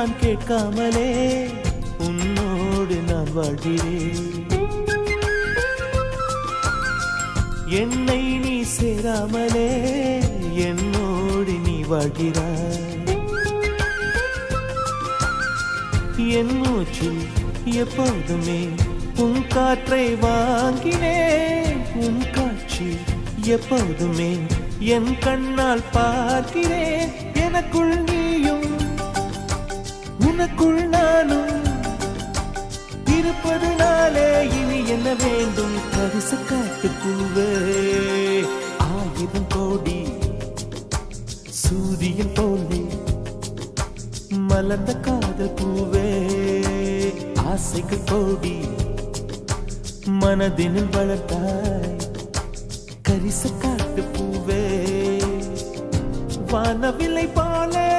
நான் கேட்காமலே உன்னோடு நான் வாழ்கிறேன். என்னை நீ சேராமலே என்னோடு நீ வாழ்கிறாய். என் மூச்சில் எப்போதுமே உன் காற்றை வாங்கினேன். உன் காட்சி எப்போதுமே என் கண்ணால் பார்க்கிறேன். எனக்குள் நீயும் உனக்குள் நானும் இருப்பதுனாலே இனி என்ன வேண்டும்? கரிச காட்டுக்குள்ளே 1000 கோடி சூரியன் போலே மலர்ந்த காதல் பூவே. ஆசைகள் கோடி மனதினில் வளர்த்தாய் கரிச காட்டு பூவே. வானவில்லை போலே